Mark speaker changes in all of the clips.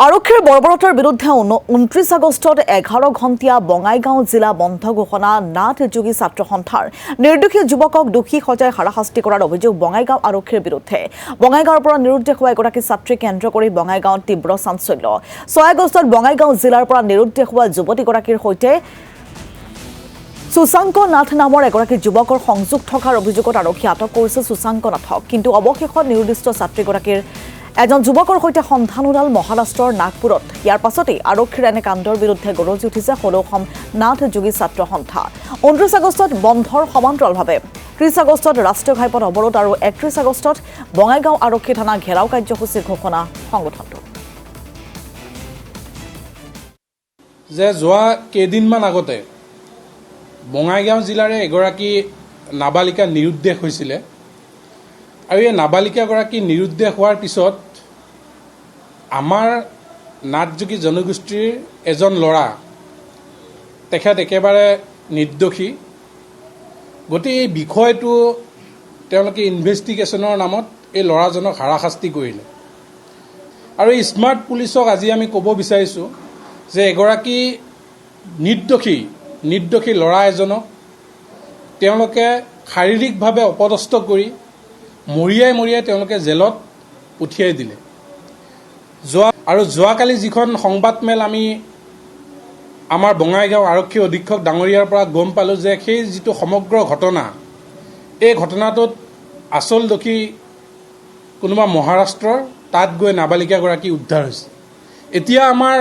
Speaker 1: আৰক্ষীৰ বৰ্বৰতাৰ বিৰুদ্ধে ২৯ আগষ্টত ১১ ঘণ্টীয়া বঙাইগাঁও জিলা বন্ধ ঘোষণা নাথ যোগী ছাত্ৰ সন্থাৰ নিৰ্দোষী যুৱকক দোষী সজাই হাৰাশাস্তি কৰাৰ অভিযোগ বঙাইগাঁও আৰক্ষীৰ বিৰুদ্ধে। বঙাইগাঁৱৰ পৰা নিৰুদ্দেশ হোৱা এগৰাকী ছাত্ৰীক কেন্দ্ৰ কৰি বঙাইগাঁৱত তীব্ৰ চাঞ্চল্য। ৬ আগষ্টত বঙাইগাঁও জিলাৰ পৰা নিৰুদ্দেশ হোৱা যুৱতীগৰাকীৰ সৈতে সুশাংক নাথ নামৰ এগৰাকী যুৱকৰ সংযোগ থকাৰ অভিযোগত আৰক্ষীয়ে আটক কৰিছে সুশাংক নাথক। কিন্তু অৱশেষত নিৰুদ্দিষ্ট ছাত্ৰীগৰাকীৰ এজন যুৱকৰ সৈতে সন্ধান ওলাল মহাৰাষ্ট্ৰৰ নাগপুৰত। ইয়াৰ পাছতেই আৰক্ষীৰ এনে কাণ্ডৰ বিৰুদ্ধে গৰজি উঠিছে সলৌসম নাথ যোগী ছাত্ৰ সন্থা। ২৯ আগষ্টত বন্ধৰ সমান্তৰালভাৱে ৩০ আগষ্টত ৰাষ্ট্ৰীয় ঘাইপথ অৱৰোধ আৰু ৩১ আগষ্টত বঙাইগাঁও আৰক্ষী থানা ঘেৰাও কাৰ্যসূচী ঘোষণা সংগঠনটো।
Speaker 2: যে যোৱা কেইদিনমান আগতে বঙাইগাঁও জিলাৰে এগৰাকী নাবালিকা নিৰুদ্দেশ হৈছিলে আৰু এই নাবালিকাগৰাকী নিৰুদ্দেশ হোৱাৰ পিছত আমাৰ নাথযোগী জনগোষ্ঠীৰ এজন ল'ৰা তেখেত একেবাৰে নিৰ্দোষী। গতিকে এই বিষয়টো তেওঁলোকে ইনভেষ্টিগেশ্যনৰ নামত এই ল'ৰাজনক হাৰাশাস্তি কৰিলে। আৰু এই স্মাৰ্ট পুলিচক আজি আমি ক'ব বিচাৰিছোঁ যে এগৰাকী নিৰ্দোষী ল'ৰা এজনক তেওঁলোকে শাৰীৰিকভাৱে অপদস্থ কৰি মৰিয়াই তেওঁলোকে জেলত পঠিয়াই দিলে। যোৱাকালি যিখন সংবাদমেল আমি আমাৰ বঙাইগাঁও আৰক্ষী অধীক্ষক ডাঙৰীয়াৰ পৰা গম পালোঁ যে সেই যিটো সমগ্ৰ ঘটনা, এই ঘটনাটোত আচল দোষী কোনোবা মহাৰাষ্ট্ৰৰ, তাত গৈ নাবালিকাগৰাকী উদ্ধাৰ হৈছে। এতিয়া আমাৰ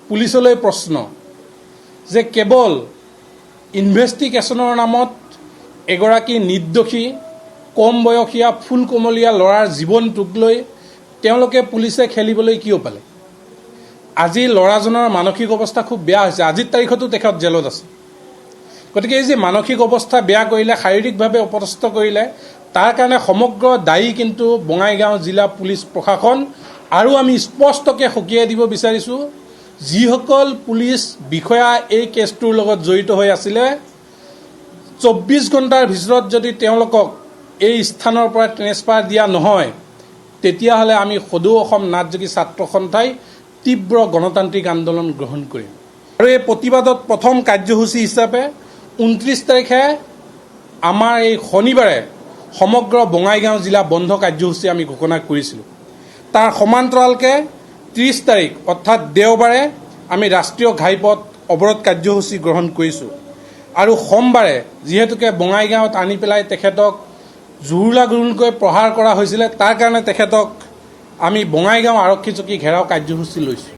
Speaker 2: পুলিচলৈ প্ৰশ্ন যে কেৱল ইনভেষ্টিগেশ্যনৰ নামত এগৰাকী নিৰ্দোষী কম বয়সীয়া ফুলকমলীয়া ল'ৰাৰ জীৱনটোক লৈ তেওঁলোকে পুলিচে খেলিবলৈ কিয় পালে? আজি ল'ৰাজনৰ মানসিক অৱস্থা খুব বেয়া হৈছে। আজিৰ তাৰিখতো তেখেত জেলত আছে। গতিকে এই যে মানসিক অৱস্থা বেয়া কৰিলে, শাৰীৰিকভাৱে অপদস্থ কৰিলে, তাৰ কাৰণে সমগ্ৰ দায়ী কিন্তু বঙাইগাঁও জিলা পুলিচ প্ৰশাসন। আৰু আমি স্পষ্টকৈ সকীয়াই দিব বিচাৰিছোঁ, যিসকল পুলিচ বিষয়া এই কেছটোৰ লগত জড়িত হৈ আছিলে, ২৪ ঘণ্টাৰ ভিতৰত যদি তেওঁলোকক এই স্থানৰ পৰা ট্ৰেন্সফাৰ দিয়া নহয়, তেতিয়াহ'লে আমি সদৌ অসম নাথযোগী ছাত্ৰ সন্থাই তীব্ৰ গণতান্ত্ৰিক আন্দোলন গ্ৰহণ কৰিম। আৰু এই প্ৰতিবাদত প্ৰথম কাৰ্যসূচী হিচাপে ২৯ তাৰিখে আমাৰ এই শনিবাৰে সমগ্ৰ বঙাইগাঁও জিলা বন্ধ কাৰ্যসূচী আমি ঘোষণা কৰিছিলোঁ। তাৰ সমান্তৰালকৈ ৩০ তাৰিখ অৰ্থাৎ দেওবাৰে আমি ৰাষ্ট্ৰীয় ঘাইপথ অৱৰোধ কাৰ্যসূচী গ্ৰহণ কৰিছোঁ। আৰু সোমবাৰে যিহেতুকে বঙাইগাঁৱত আনি পেলাই তেখেতক জুৰুলাগুৰুকৈ প্ৰহাৰ কৰা হৈছিলে, তাৰ কাৰণে তেখেতক আমি বঙাইগাঁও আৰক্ষী চকী ঘেৰাও কাৰ্যসূচী লৈছোঁ।